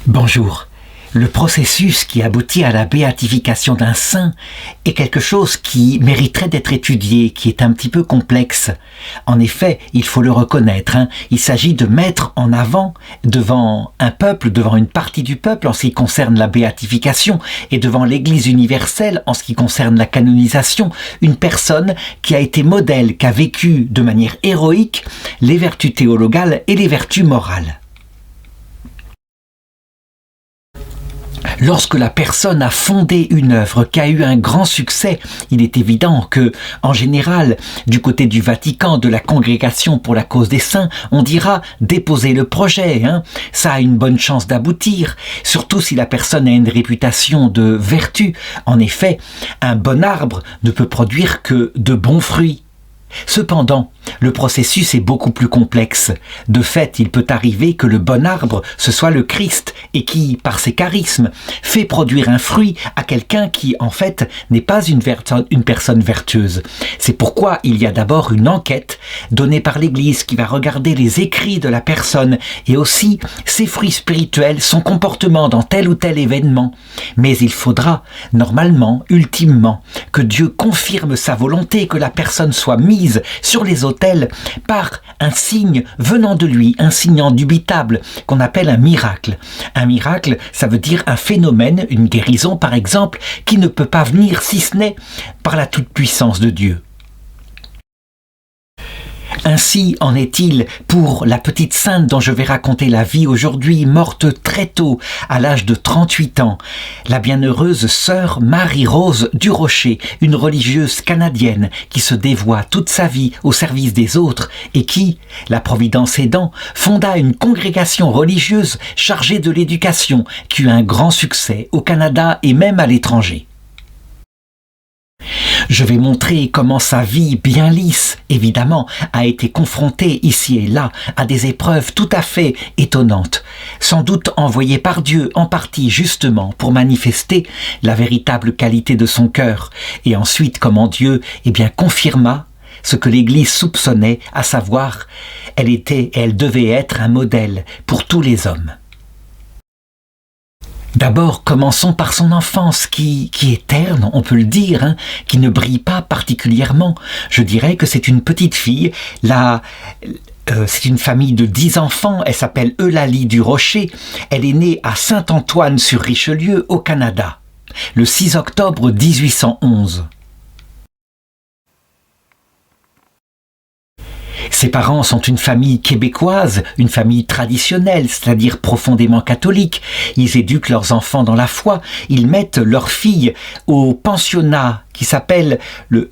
Bonjour. Le processus qui aboutit à la béatification d'un saint est quelque chose qui mériterait d'être étudié, qui est un petit peu complexe. En effet, il faut le reconnaître, il s'agit de mettre en avant devant un peuple, devant une partie du peuple en ce qui concerne la béatification et devant l'Église universelle en ce qui concerne la canonisation, une personne qui a été modèle, qui a vécu de manière héroïque les vertus théologales et les vertus morales. Lorsque la personne a fondé une œuvre qui a eu un grand succès, il est évident que, en général, du côté du Vatican, de la Congrégation pour la cause des saints, on dira déposer le projet, ça a une bonne chance d'aboutir, surtout si la personne a une réputation de vertu. En effet, un bon arbre ne peut produire que de bons fruits. Cependant, le processus est beaucoup plus complexe. De fait, il peut arriver que le bon arbre, ce soit le Christ, et qui, par ses charismes, fait produire un fruit à quelqu'un qui, en fait, n'est pas une personne vertueuse. C'est pourquoi il y a d'abord une enquête donnée par l'Église qui va regarder les écrits de la personne et aussi ses fruits spirituels, son comportement dans tel ou tel événement. Mais il faudra, normalement, ultimement, que Dieu confirme sa volonté, que la personne soit mise sur les autels par un signe venant de lui, un signe indubitable qu'on appelle un miracle. Un miracle, ça veut dire un phénomène, une guérison par exemple, qui ne peut pas venir si ce n'est par la toute-puissance de Dieu. Ainsi en est-il pour la petite sainte dont je vais raconter la vie aujourd'hui, morte très tôt, à l'âge de 38 ans, la bienheureuse sœur Marie-Rose Durocher, une religieuse canadienne qui se dévoua toute sa vie au service des autres et qui, la providence aidant, fonda une congrégation religieuse chargée de l'éducation qui eut un grand succès au Canada et même à l'étranger. Je vais montrer comment sa vie bien lisse, évidemment, a été confrontée ici et là à des épreuves tout à fait étonnantes, sans doute envoyées par Dieu en partie justement pour manifester la véritable qualité de son cœur, et ensuite comment Dieu confirma ce que l'Église soupçonnait, à savoir, elle devait être un modèle pour tous les hommes. D'abord, commençons par son enfance qui est terne, on peut le dire, qui ne brille pas particulièrement. Je dirais que c'est une petite fille, c'est une famille de 10 enfants, elle s'appelle Eulalie Durocher, elle est née à Saint-Antoine-sur-Richelieu au Canada, le 6 octobre 1811. Ses parents sont une famille québécoise, une famille traditionnelle, c'est-à-dire profondément catholique. Ils éduquent leurs enfants dans la foi. Ils mettent leurs filles au pensionnat qui s'appelle le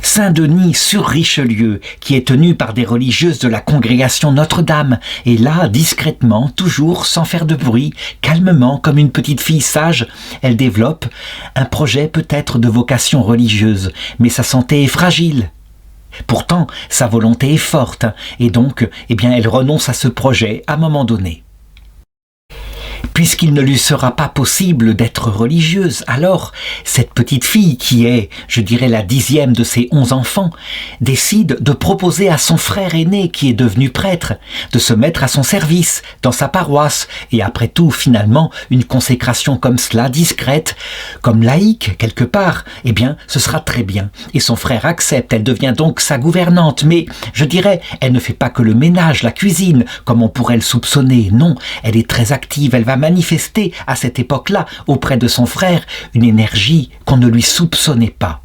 Saint-Denis sur Richelieu, qui est tenu par des religieuses de la congrégation Notre-Dame. Et là, discrètement, toujours sans faire de bruit, calmement, comme une petite fille sage, elle développe un projet peut-être de vocation religieuse. Mais sa santé est fragile. Pourtant, sa volonté est forte. Et donc, elle renonce à ce projet à un moment donné. Puisqu'il ne lui sera pas possible d'être religieuse, alors cette petite fille qui est, je dirais, la 10e de ses 11 enfants, décide de proposer à son frère aîné qui est devenu prêtre de se mettre à son service dans sa paroisse et après tout, finalement, une consécration comme cela, discrète, comme laïque quelque part, ce sera très bien. Et son frère accepte, elle devient donc sa gouvernante, mais je dirais, elle ne fait pas que le ménage, la cuisine, comme on pourrait le soupçonner, non, elle est très active, elle va manifester à cette époque-là auprès de son frère une énergie qu'on ne lui soupçonnait pas.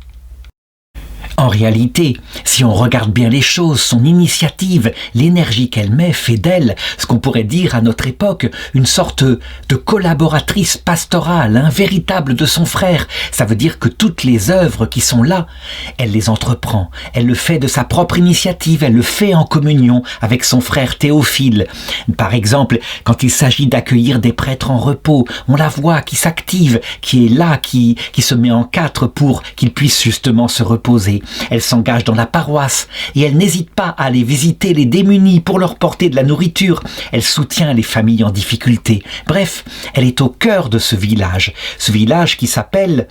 En réalité, si on regarde bien les choses, son initiative, l'énergie qu'elle met fait d'elle, ce qu'on pourrait dire à notre époque, une sorte de collaboratrice pastorale, véritable de son frère. Ça veut dire que toutes les œuvres qui sont là, elle les entreprend. Elle le fait de sa propre initiative, elle le fait en communion avec son frère Théophile. Par exemple, quand il s'agit d'accueillir des prêtres en repos, on la voit qui s'active, qui est là, qui se met en quatre pour qu'ils puissent justement se reposer. Elle s'engage dans la paroisse et elle n'hésite pas à aller visiter les démunis pour leur porter de la nourriture. Elle soutient les familles en difficulté. Bref, elle est au cœur de ce village qui s'appelle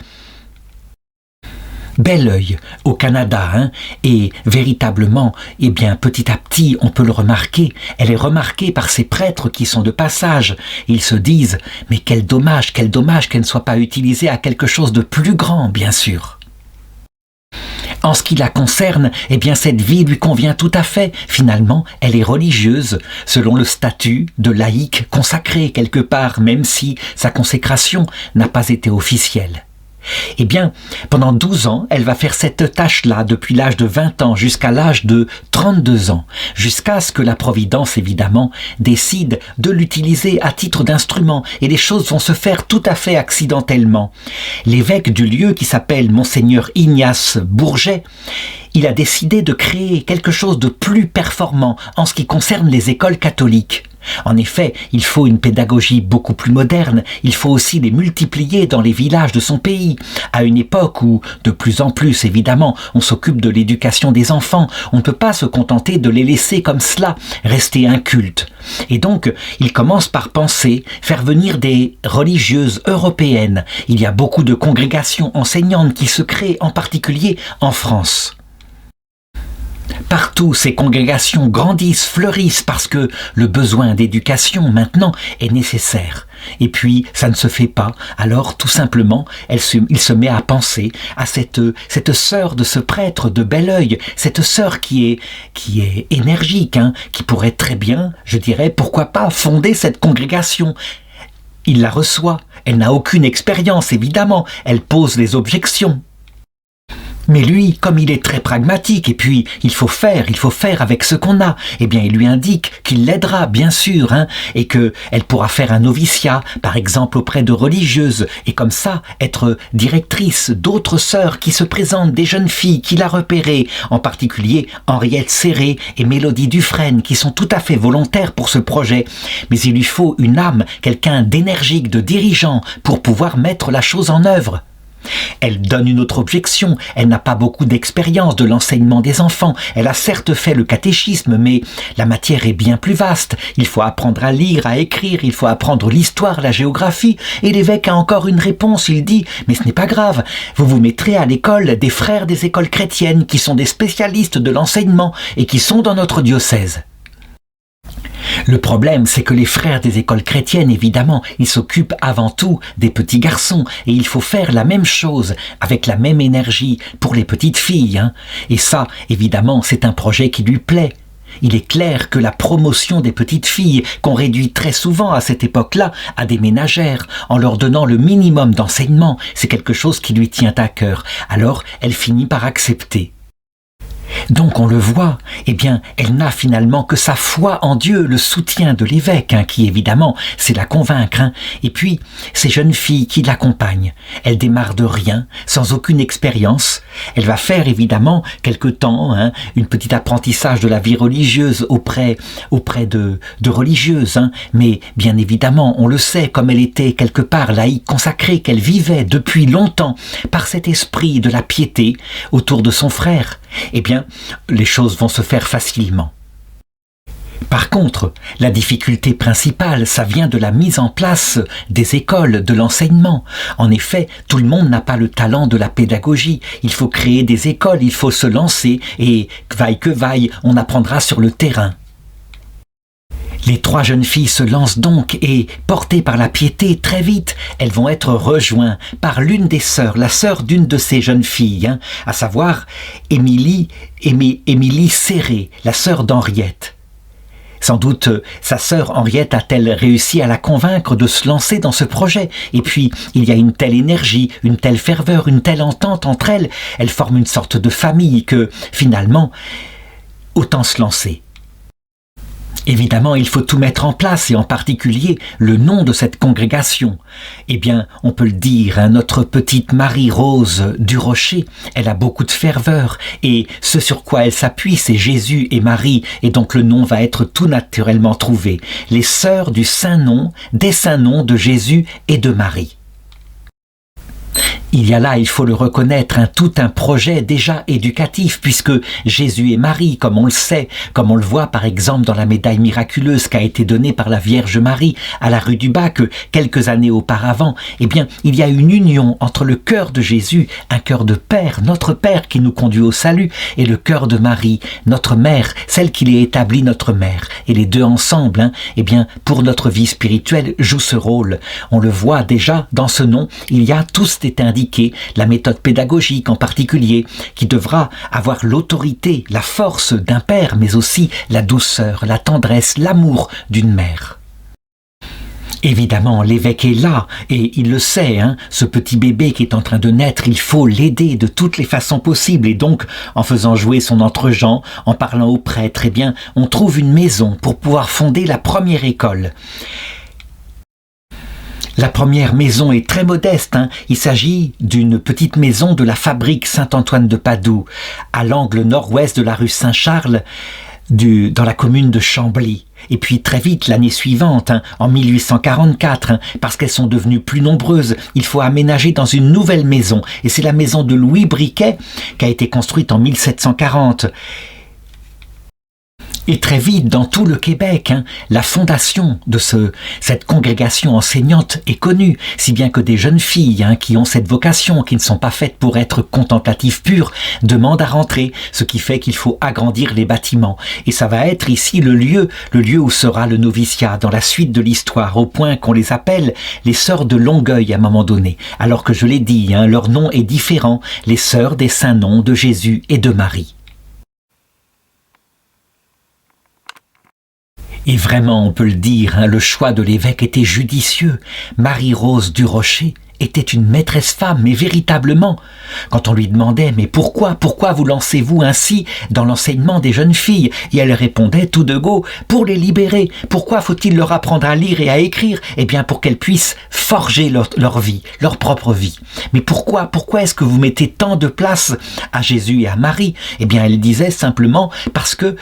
Bel Oeil au Canada, et véritablement, eh bien, petit à petit, on peut le remarquer, elle est remarquée par ces prêtres qui sont de passage. Ils se disent, mais quel dommage qu'elle ne soit pas utilisée à quelque chose de plus grand, bien sûr. En ce qui la concerne, eh bien, cette vie lui convient tout à fait. Finalement, elle est religieuse, selon le statut de laïque consacrée quelque part, même si sa consécration n'a pas été officielle. Eh bien, pendant 12 ans, elle va faire cette tâche-là depuis l'âge de 20 ans jusqu'à l'âge de 32 ans, jusqu'à ce que la Providence, évidemment, décide de l'utiliser à titre d'instrument, et les choses vont se faire tout à fait accidentellement. L'évêque du lieu, qui s'appelle Monseigneur Ignace Bourget, il a décidé de créer quelque chose de plus performant en ce qui concerne les écoles catholiques. En effet, il faut une pédagogie beaucoup plus moderne, il faut aussi les multiplier dans les villages de son pays, à une époque où, de plus en plus, évidemment, on s'occupe de l'éducation des enfants, on ne peut pas se contenter de les laisser comme cela, rester incultes. Et donc, il commence par penser faire venir des religieuses européennes. Il y a beaucoup de congrégations enseignantes qui se créent, en particulier en France. Partout, ces congrégations grandissent, fleurissent, parce que le besoin d'éducation, maintenant, est nécessaire. Et puis, ça ne se fait pas. Alors, tout simplement, il se met à penser à cette sœur de ce prêtre de Bel Oeil, cette sœur qui est énergique, qui pourrait très bien, je dirais, pourquoi pas, fonder cette congrégation. Il la reçoit. Elle n'a aucune expérience, évidemment. Elle pose les objections. Mais lui, comme il est très pragmatique, et puis il faut faire avec ce qu'on a, eh bien il lui indique qu'il l'aidera, bien sûr, et qu'elle pourra faire un noviciat, par exemple auprès de religieuses, et comme ça être directrice d'autres sœurs qui se présentent, des jeunes filles qu'il a repérées, en particulier Henriette Serré et Mélodie Dufresne, qui sont tout à fait volontaires pour ce projet. Mais il lui faut une âme, quelqu'un d'énergique, de dirigeant, pour pouvoir mettre la chose en œuvre. Elle donne une autre objection, elle n'a pas beaucoup d'expérience de l'enseignement des enfants, elle a certes fait le catéchisme, mais la matière est bien plus vaste, il faut apprendre à lire, à écrire, il faut apprendre l'histoire, la géographie, et l'évêque a encore une réponse, il dit « mais ce n'est pas grave, vous vous mettrez à l'école des frères des écoles chrétiennes qui sont des spécialistes de l'enseignement et qui sont dans notre diocèse ». Le problème, c'est que les frères des écoles chrétiennes, évidemment, ils s'occupent avant tout des petits garçons, et il faut faire la même chose, avec la même énergie, pour les petites filles. Et ça, évidemment, c'est un projet qui lui plaît. Il est clair que la promotion des petites filles, qu'on réduit très souvent à cette époque-là à des ménagères, en leur donnant le minimum d'enseignement, c'est quelque chose qui lui tient à cœur. Alors, elle finit par accepter. Donc on le voit, eh bien, elle n'a finalement que sa foi en Dieu, le soutien de l'évêque, qui évidemment, c'est la convaincre. Et puis, ces jeunes filles qui l'accompagnent, elle démarre de rien, sans aucune expérience. Elle va faire évidemment quelque temps, une petite apprentissage de la vie religieuse auprès de religieuses. Mais bien évidemment, on le sait, comme elle était quelque part laïque consacrée, qu'elle vivait depuis longtemps par cet esprit de la piété autour de son frère, eh bien, les choses vont se faire facilement. Par contre, la difficulté principale, ça vient de la mise en place des écoles, de l'enseignement. En effet, tout le monde n'a pas le talent de la pédagogie. Il faut créer des écoles, il faut se lancer, et vaille que vaille, on apprendra sur le terrain. Les 3 jeunes filles se lancent donc et, portées par la piété, très vite, elles vont être rejointes par l'une des sœurs, la sœur d'une de ces jeunes filles, à savoir Émilie Serré, la sœur d'Henriette. Sans doute, sa sœur Henriette a-t-elle réussi à la convaincre de se lancer dans ce projet. Et puis, il y a une telle énergie, une telle ferveur, une telle entente entre elles. Elles forment une sorte de famille que, finalement, autant se lancer. Évidemment, il faut tout mettre en place, et en particulier le nom de cette congrégation. Eh bien, on peut le dire, notre petite Marie-Rose du Rocher, elle a beaucoup de ferveur, et ce sur quoi elle s'appuie, c'est Jésus et Marie, et donc le nom va être tout naturellement trouvé. Les sœurs du Saint-Nom, des Saints-Noms de Jésus et de Marie. Il y a là, il faut le reconnaître, tout un projet déjà éducatif, puisque Jésus et Marie, comme on le sait, comme on le voit par exemple dans la médaille miraculeuse qui a été donnée par la Vierge Marie à la rue du Bac quelques années auparavant, eh bien, il y a une union entre le cœur de Jésus, un cœur de Père, notre Père qui nous conduit au salut, et le cœur de Marie, notre Mère, celle qui l'est établie notre Mère. Et les deux ensemble, eh bien, pour notre vie spirituelle, jouent ce rôle. On le voit déjà dans ce nom, il y a tous est indiqué, la méthode pédagogique en particulier, qui devra avoir l'autorité, la force d'un père, mais aussi la douceur, la tendresse, l'amour d'une mère. Évidemment, l'évêque est là, et il le sait, ce petit bébé qui est en train de naître, il faut l'aider de toutes les façons possibles, et donc, en faisant jouer son entre-gens, en parlant au prêtre, eh bien, on trouve une maison pour pouvoir fonder la première école. La première maison est très modeste. Il s'agit d'une petite maison de la fabrique Saint-Antoine de Padoue, à l'angle nord-ouest de la rue Saint-Charles, dans la commune de Chambly. Et puis très vite, l'année suivante, en 1844, parce qu'elles sont devenues plus nombreuses, il faut aménager dans une nouvelle maison. Et c'est la maison de Louis Briquet, qui a été construite en 1740. Et très vite, dans tout le Québec, la fondation de cette congrégation enseignante est connue, si bien que des jeunes filles qui ont cette vocation, qui ne sont pas faites pour être contemplatives pures, demandent à rentrer, ce qui fait qu'il faut agrandir les bâtiments. Et ça va être ici le lieu où sera le noviciat dans la suite de l'histoire, au point qu'on les appelle les sœurs de Longueuil à un moment donné. Alors que je l'ai dit, leur nom est différent, les sœurs des saints noms de Jésus et de Marie. Et vraiment, on peut le dire, le choix de l'évêque était judicieux. Marie-Rose Durocher était une maîtresse femme, mais véritablement. Quand on lui demandait « Mais pourquoi vous lancez-vous ainsi dans l'enseignement des jeunes filles ?» Et elle répondait tout de go « Pour les libérer. Pourquoi faut-il leur apprendre à lire et à écrire ? Eh bien, pour qu'elles puissent forger leur vie, leur propre vie. Mais pourquoi est-ce que vous mettez tant de place à Jésus et à Marie ? Eh bien, elle disait simplement parce que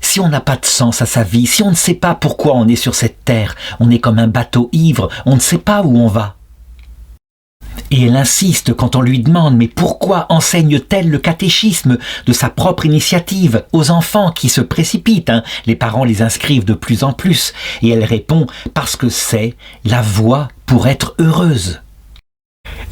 si on n'a pas de sens à sa vie, si on ne sait pas pourquoi on est sur cette terre, on est comme un bateau ivre, on ne sait pas où on va. Et elle insiste quand on lui demande « Mais pourquoi enseigne-t-elle le catéchisme de sa propre initiative aux enfants qui se précipitent ?» Les parents les inscrivent de plus en plus. Et elle répond « Parce que c'est la voie pour être heureuse. »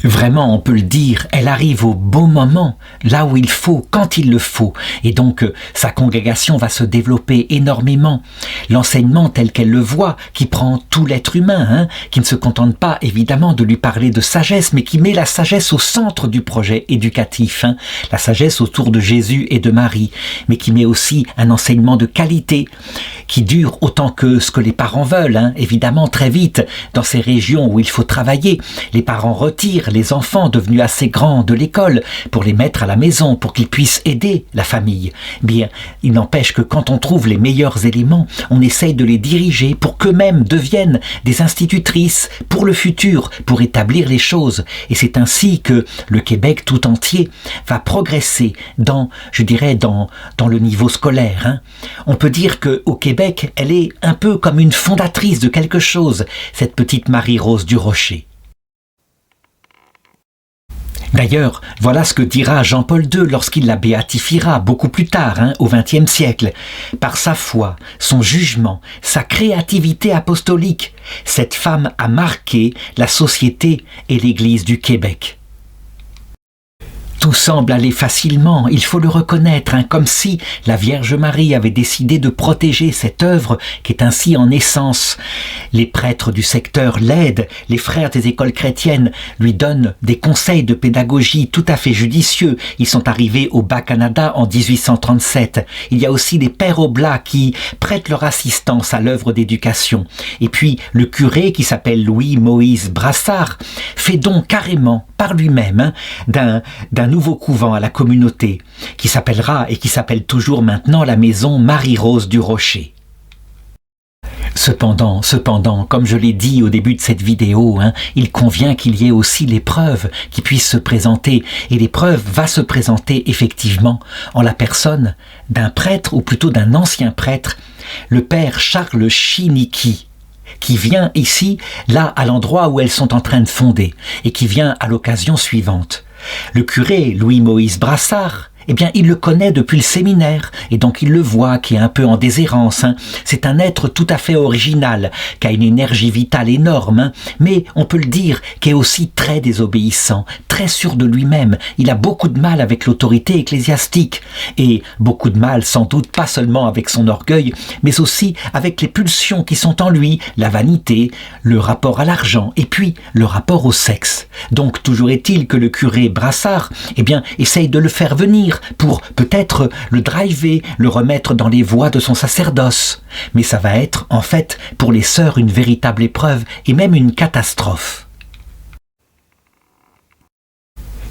Vraiment, on peut le dire, elle arrive au bon moment, là où il faut, quand il le faut. Et donc, sa congrégation va se développer énormément. L'enseignement tel qu'elle le voit, qui prend tout l'être humain, qui ne se contente pas évidemment de lui parler de sagesse, mais qui met la sagesse au centre du projet éducatif. La sagesse autour de Jésus et de Marie, mais qui met aussi un enseignement de qualité, qui dure autant que ce que les parents veulent. Évidemment, très vite, dans ces régions où il faut travailler, les parents retirent les enfants devenus assez grands de l'école pour les mettre à la maison, pour qu'ils puissent aider la famille. Bien, il n'empêche que quand on trouve les meilleurs éléments, on essaye de les diriger pour qu'eux-mêmes deviennent des institutrices pour le futur, pour établir les choses. Et c'est ainsi que le Québec tout entier va progresser dans le niveau scolaire. On peut dire qu'au Québec, elle est un peu comme une fondatrice de quelque chose, cette petite Marie-Rose Durocher. D'ailleurs, voilà ce que dira Jean-Paul II lorsqu'il la béatifiera beaucoup plus tard, au XXe siècle. Par sa foi, son jugement, sa créativité apostolique, cette femme a marqué la société et l'Église du Québec. Tout semble aller facilement, il faut le reconnaître, comme si la Vierge Marie avait décidé de protéger cette œuvre qui est ainsi en essence. Les prêtres du secteur l'aident, les frères des écoles chrétiennes lui donnent des conseils de pédagogie tout à fait judicieux. Ils sont arrivés au Bas-Canada en 1837. Il y a aussi les pères oblats qui prêtent leur assistance à l'œuvre d'éducation. Et puis le curé qui s'appelle Louis-Moïse Brassard fait don carrément par lui-même d'un nouveau couvent à la communauté qui s'appellera et qui s'appelle toujours maintenant la maison Marie-Rose Durocher. Cependant, comme je l'ai dit au début de cette vidéo, il convient qu'il y ait aussi l'épreuve qui puisse se présenter. Et l'épreuve va se présenter effectivement en la personne d'un prêtre, ou plutôt d'un ancien prêtre, le père Charles Chiniki, qui vient ici, là, à l'endroit où elles sont en train de fonder, et qui vient à l'occasion suivante. Le curé Louis-Moïse Brassard, eh bien, il le connaît depuis le séminaire, et donc il le voit, qui est un peu en déshérence. C'est un être tout à fait original, qui a une énergie vitale énorme, mais on peut le dire, qui est aussi très désobéissant, très sûr de lui-même. Il a beaucoup de mal avec l'autorité ecclésiastique, et beaucoup de mal, sans doute, pas seulement avec son orgueil, mais aussi avec les pulsions qui sont en lui, la vanité, le rapport à l'argent, et puis le rapport au sexe. Donc, toujours est-il que le curé Brassard, eh bien, essaye de le faire venir, pour peut-être le driver, le remettre dans les voies de son sacerdoce. Mais ça va être, en fait, pour les sœurs une véritable épreuve et même une catastrophe.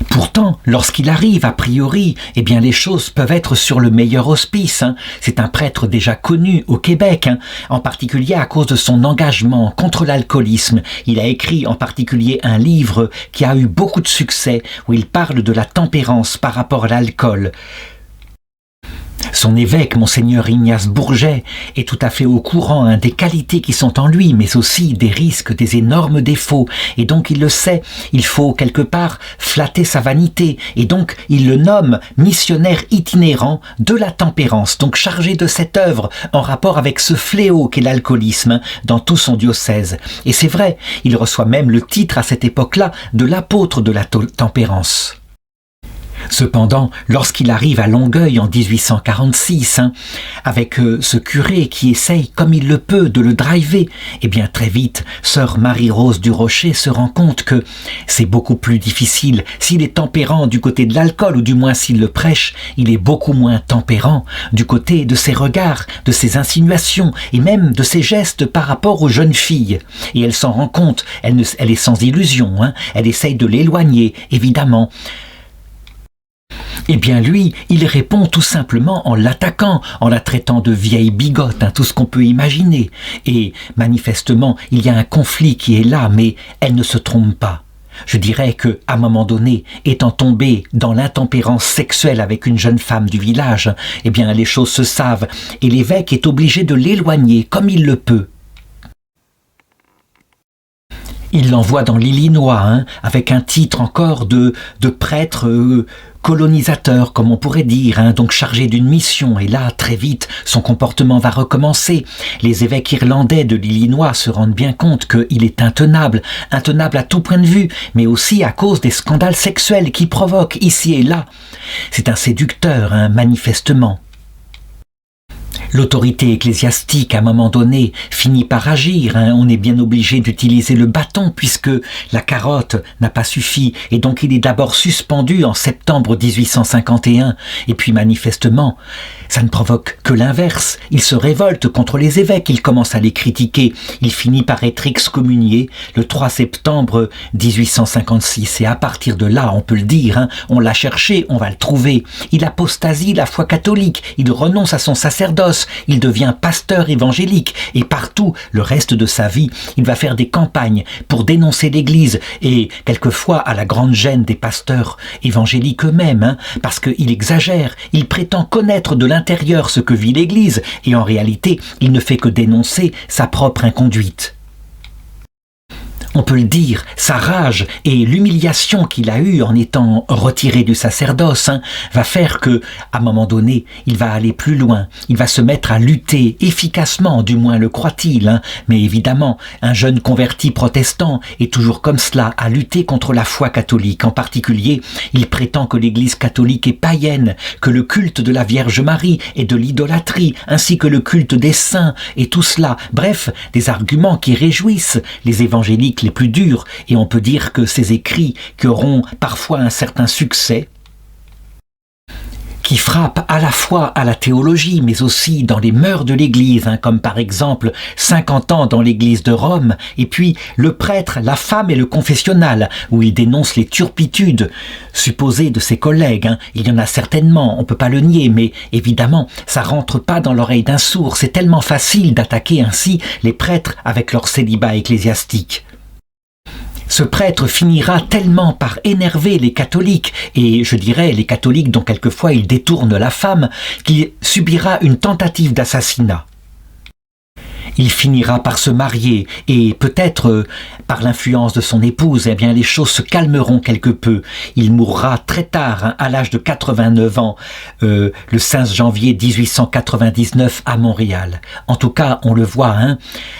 Pourtant, lorsqu'il arrive, a priori, eh bien les choses peuvent être sur le meilleur auspice. C'est un prêtre déjà connu au Québec, en particulier à cause de son engagement contre l'alcoolisme. Il a écrit en particulier un livre qui a eu beaucoup de succès, où il parle de la tempérance par rapport à l'alcool. Son évêque, Monseigneur Ignace Bourget, est tout à fait au courant des qualités qui sont en lui, mais aussi des risques, des énormes défauts. Et donc il le sait, il faut quelque part flatter sa vanité. Et donc il le nomme missionnaire itinérant de la tempérance, donc chargé de cette œuvre en rapport avec ce fléau qu'est l'alcoolisme dans tout son diocèse. Et c'est vrai, il reçoit même le titre à cette époque-là de l'apôtre de la tempérance. Cependant, lorsqu'il arrive à Longueuil en 1846, avec ce curé qui essaye comme il le peut de le driver, eh bien très vite, sœur Marie-Rose du Rocher se rend compte que c'est beaucoup plus difficile. S'il est tempérant du côté de l'alcool, ou du moins s'il le prêche, il est beaucoup moins tempérant du côté de ses regards, de ses insinuations et même de ses gestes par rapport aux jeunes filles. Et elle s'en rend compte, elle est sans illusion, elle essaye de l'éloigner, évidemment. Eh bien lui, il répond tout simplement en l'attaquant, en la traitant de vieille bigote, tout ce qu'on peut imaginer. Et manifestement, il y a un conflit qui est là, mais elle ne se trompe pas. Je dirais que, à un moment donné, étant tombée dans l'intempérance sexuelle avec une jeune femme du village, eh bien les choses se savent, et l'évêque est obligé de l'éloigner comme il le peut. Il l'envoie dans l'Illinois, avec un titre encore de prêtre colonisateur, comme on pourrait dire, donc chargé d'une mission. Et là, très vite, son comportement va recommencer. Les évêques irlandais de l'Illinois se rendent bien compte qu'il est intenable à tout point de vue, mais aussi à cause des scandales sexuels qu'il provoque ici et là. C'est un séducteur, manifestement. L'autorité ecclésiastique, à un moment donné, finit par agir. On est bien obligé d'utiliser le bâton puisque la carotte n'a pas suffi. Et donc il est d'abord suspendu en septembre 1851. Et puis manifestement, ça ne provoque que l'inverse. Il se révolte contre les évêques, il commence à les critiquer. Il finit par être excommunié le 3 septembre 1856. Et à partir de là, on peut le dire, on l'a cherché, on va le trouver. Il apostasie la foi catholique, il renonce à son sacerdoce. Il devient pasteur évangélique et partout, le reste de sa vie, il va faire des campagnes pour dénoncer l'Église et quelquefois à la grande gêne des pasteurs évangéliques eux-mêmes, parce qu'il exagère, il prétend connaître de l'intérieur ce que vit l'Église et en réalité, il ne fait que dénoncer sa propre inconduite. On peut le dire, sa rage et l'humiliation qu'il a eue en étant retiré du sacerdoce va faire que, à un moment donné, il va aller plus loin. Il va se mettre à lutter efficacement, du moins le croit-il. Mais évidemment, un jeune converti protestant est toujours comme cela, à lutter contre la foi catholique. En particulier, il prétend que l'Église catholique est païenne, que le culte de la Vierge Marie est de l'idolâtrie, ainsi que le culte des saints et tout cela. Bref, des arguments qui réjouissent les évangéliques les plus durs, et on peut dire que ces écrits qui auront parfois un certain succès, qui frappent à la fois à la théologie, mais aussi dans les mœurs de l'Église, comme par exemple 50 ans dans l'Église de Rome, et puis le prêtre, la femme et le confessionnal, où il dénonce les turpitudes supposées de ses collègues. Il y en a certainement, on peut pas le nier, mais évidemment, ça rentre pas dans l'oreille d'un sourd. C'est tellement facile d'attaquer ainsi les prêtres avec leur célibat ecclésiastique. Ce prêtre finira tellement par énerver les catholiques, et je dirais les catholiques dont quelquefois il détourne la femme, qu'il subira une tentative d'assassinat. Il finira par se marier et peut-être par l'influence de son épouse, eh bien les choses se calmeront quelque peu. Il mourra très tard, hein, à l'âge de 89 ans, le 15 janvier 1899 à Montréal. En tout cas, on le voit, hein,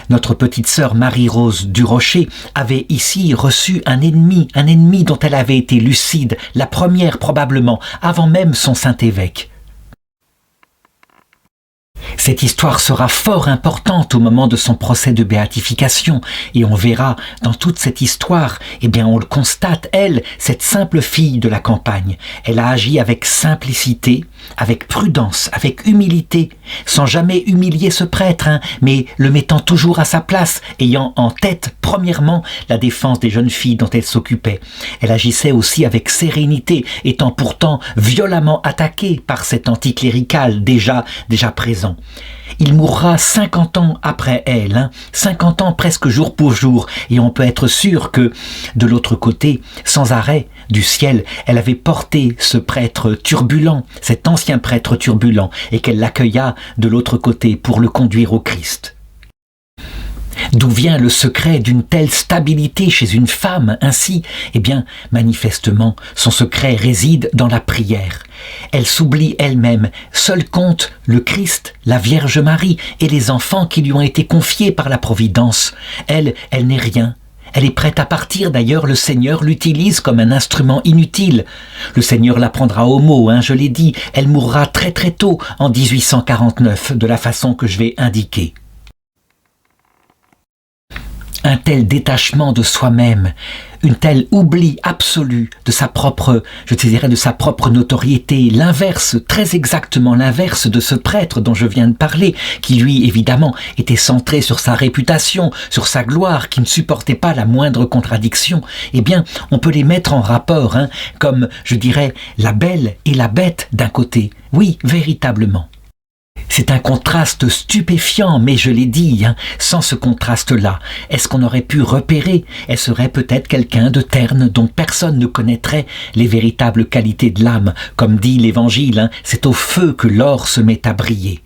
notre petite sœur Marie-Rose Durocher avait ici reçu un ennemi dont elle avait été lucide, la première probablement, avant même son Saint-Évêque. Cette histoire sera fort importante au moment de son procès de béatification et on verra dans toute cette histoire, eh bien on le constate, elle, cette simple fille de la campagne, elle a agi avec simplicité, avec prudence, avec humilité, sans jamais humilier ce prêtre, hein, mais le mettant toujours à sa place, ayant en tête premièrement la défense des jeunes filles dont elle s'occupait. Elle agissait aussi avec sérénité, étant pourtant violemment attaquée par cet anticlérical déjà présent. Il mourra 50 ans après elle, hein, 50 ans presque jour pour jour, et on peut être sûr que, de l'autre côté, sans arrêt, du ciel, elle avait porté ce prêtre turbulent, cet ancien prêtre turbulent, et qu'elle l'accueilla de l'autre côté pour le conduire au Christ. D'où vient le secret d'une telle stabilité chez une femme ainsi? Eh bien, manifestement, son secret réside dans la prière. Elle s'oublie elle-même, seul compte le Christ, la Vierge Marie et les enfants qui lui ont été confiés par la Providence. Elle n'est rien. Elle est prête à partir, d'ailleurs le Seigneur l'utilise comme un instrument inutile. Le Seigneur la prendra au mot, hein, je l'ai dit, elle mourra très très tôt, en 1849, de la façon que je vais indiquer. Un tel détachement de soi-même, une telle oubli absolu de sa propre, je te dirais, de sa propre notoriété, l'inverse, très exactement l'inverse de ce prêtre dont je viens de parler, qui lui, évidemment, était centré sur sa réputation, sur sa gloire, qui ne supportait pas la moindre contradiction, eh bien, on peut les mettre en rapport, hein, comme, je dirais, la belle et la bête d'un côté. Oui, véritablement. C'est un contraste stupéfiant, mais je l'ai dit, hein, sans ce contraste-là, est-ce qu'on aurait pu repérer? Elle serait peut-être quelqu'un de terne dont personne ne connaîtrait les véritables qualités de l'âme. Comme dit l'Évangile, hein, c'est au feu que l'or se met à briller.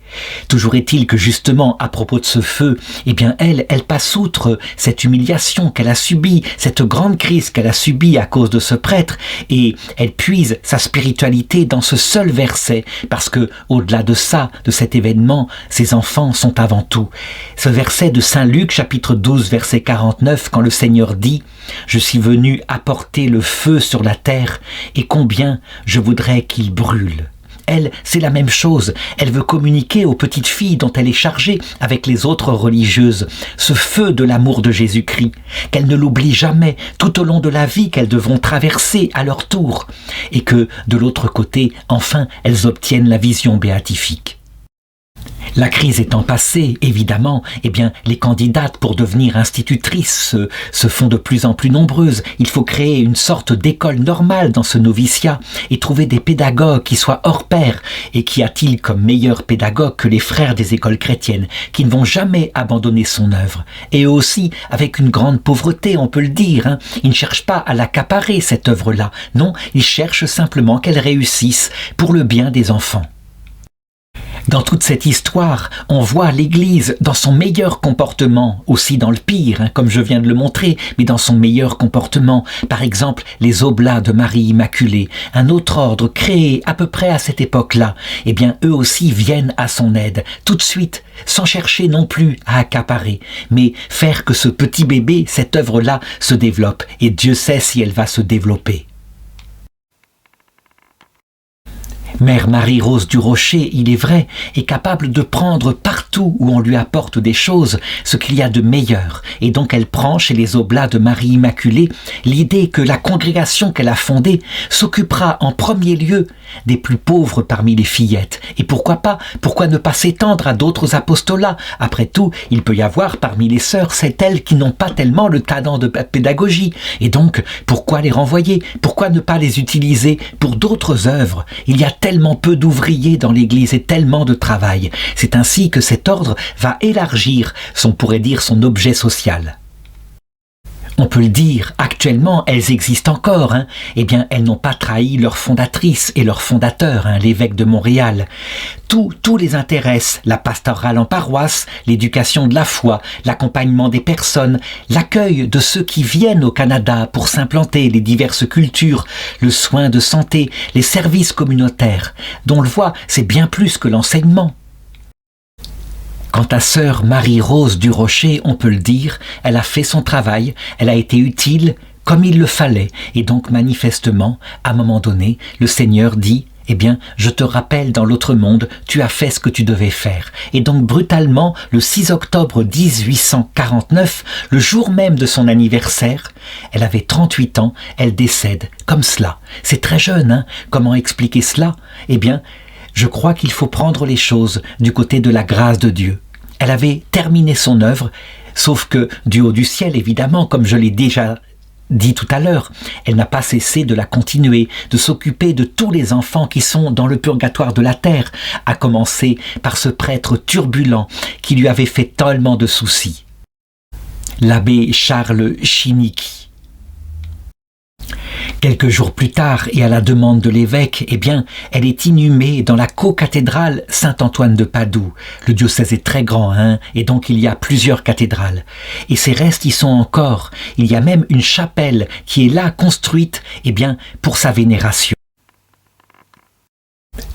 Toujours est-il que justement, à propos de ce feu, eh bien elle passe outre cette humiliation qu'elle a subie, cette grande crise qu'elle a subie à cause de ce prêtre, et elle puise sa spiritualité dans ce seul verset, parce que, au-delà de ça, de cet événement, ses enfants sont avant tout. Ce verset de Saint Luc, chapitre 12, verset 49, quand le Seigneur dit « Je suis venu apporter le feu sur la terre, et combien je voudrais qu'il brûle ». Elle, c'est la même chose. Elle veut communiquer aux petites filles dont elle est chargée avec les autres religieuses, ce feu de l'amour de Jésus-Christ, qu'elles ne l'oublient jamais tout au long de la vie qu'elles devront traverser à leur tour, et que, de l'autre côté, enfin, elles obtiennent la vision béatifique. La crise étant passée, évidemment, eh bien, les candidates pour devenir institutrices se font de plus en plus nombreuses. Il faut créer une sorte d'école normale dans ce noviciat et trouver des pédagogues qui soient hors pair. Et qu'y a-t-il comme meilleurs pédagogues que les frères des écoles chrétiennes, qui ne vont jamais abandonner son œuvre? Et eux aussi, avec une grande pauvreté, on peut le dire, hein, ils ne cherchent pas à l'accaparer, cette œuvre-là. Non, ils cherchent simplement qu'elle réussisse pour le bien des enfants. Dans toute cette histoire, on voit l'Église dans son meilleur comportement, aussi dans le pire, hein, comme je viens de le montrer, mais dans son meilleur comportement. Par exemple, les Oblats de Marie Immaculée, un autre ordre créé à peu près à cette époque-là, eh bien eux aussi viennent à son aide, tout de suite, sans chercher non plus à accaparer, mais faire que ce petit bébé, cette œuvre-là, se développe, et Dieu sait si elle va se développer. Mère Marie-Rose Durocher, il est vrai, est capable de prendre partout où on lui apporte des choses ce qu'il y a de meilleur. Et donc elle prend chez les Oblats de Marie Immaculée l'idée que la congrégation qu'elle a fondée s'occupera en premier lieu des plus pauvres parmi les fillettes. Et pourquoi ne pas s'étendre à d'autres apostolats? Après tout, il peut y avoir parmi les sœurs celles qui n'ont pas tellement le talent de pédagogie. Et donc, pourquoi les renvoyer? Pourquoi ne pas les utiliser pour d'autres œuvres? Il y a tellement peu d'ouvriers dans l'Église et tellement de travail. C'est ainsi que cet ordre va élargir, on pourrait dire, son objet social. On peut le dire, actuellement, elles existent encore. Eh bien, elles n'ont pas trahi leur fondatrice et leur fondateur, l'évêque de Montréal. Tout les intéresse, la pastorale en paroisse, l'éducation de la foi, l'accompagnement des personnes, l'accueil de ceux qui viennent au Canada pour s'implanter, les diverses cultures, le soin de santé, les services communautaires. Dont on le voit, c'est bien plus que l'enseignement. Quant à sœur Marie-Rose Durocher, on peut le dire, elle a fait son travail, elle a été utile comme il le fallait. Et donc manifestement, à un moment donné, le Seigneur dit « Eh bien, je te rappelle dans l'autre monde, tu as fait ce que tu devais faire. » Et donc brutalement, le 6 octobre 1849, le jour même de son anniversaire, elle avait 38 ans, elle décède comme cela. C'est très jeune, Comment expliquer cela? Eh bien, je crois qu'il faut prendre les choses du côté de la grâce de Dieu. Elle avait terminé son œuvre, sauf que du haut du ciel, évidemment, comme je l'ai déjà dit tout à l'heure, elle n'a pas cessé de la continuer, de s'occuper de tous les enfants qui sont dans le purgatoire de la terre, à commencer par ce prêtre turbulent qui lui avait fait tellement de soucis. L'abbé Charles Chiniquy. Quelques jours plus tard, et à la demande de l'évêque, eh bien, elle est inhumée dans la co-cathédrale Saint-Antoine de Padoue. Le diocèse est très grand, et donc il y a plusieurs cathédrales. Et ses restes y sont encore. Il y a même une chapelle qui est là construite, eh bien, pour sa vénération.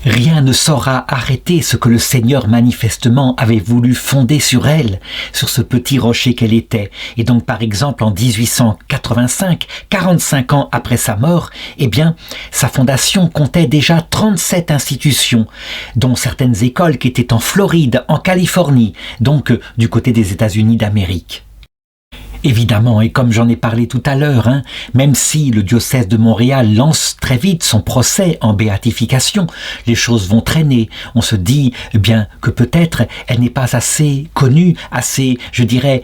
Rien ne saura arrêter ce que le Seigneur manifestement avait voulu fonder sur elle, sur ce petit rocher qu'elle était. Et donc par exemple en 1885, 45 ans après sa mort, eh bien sa fondation comptait déjà 37 institutions, dont certaines écoles qui étaient en Floride, en Californie, donc du côté des États-Unis d'Amérique. Évidemment, et comme j'en ai parlé tout à l'heure, même si le diocèse de Montréal lance très vite son procès en béatification, les choses vont traîner. On se dit bien que peut-être elle n'est pas assez connue, assez, je dirais,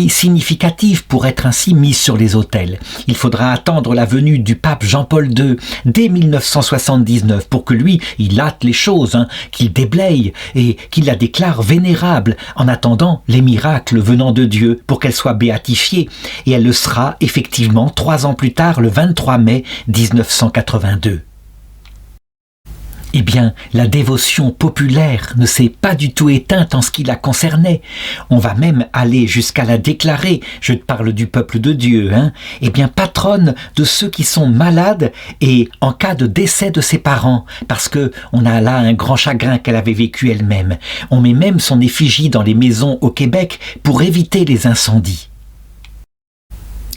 significative pour être ainsi mise sur les autels. Il faudra attendre la venue du pape Jean-Paul II dès 1979 pour que lui, il hâte les choses, qu'il déblaye et qu'il la déclare vénérable en attendant les miracles venant de Dieu pour qu'elle soit béatifiée. Et elle le sera effectivement 3 ans plus tard, le 23 mai 1982. Eh bien, la dévotion populaire ne s'est pas du tout éteinte en ce qui la concernait. On va même aller jusqu'à la déclarer, je te parle du peuple de Dieu, eh bien, patronne de ceux qui sont malades et en cas de décès de ses parents, parce que on a là un grand chagrin qu'elle avait vécu elle-même. On met même son effigie dans les maisons au Québec pour éviter les incendies.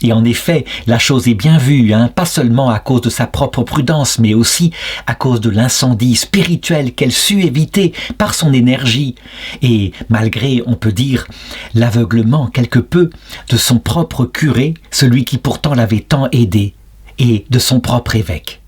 Et en effet, la chose est bien vue, pas seulement à cause de sa propre prudence, mais aussi à cause de l'incendie spirituel qu'elle sut éviter par son énergie. Et malgré, on peut dire, l'aveuglement quelque peu de son propre curé, celui qui pourtant l'avait tant aidé, et de son propre évêque.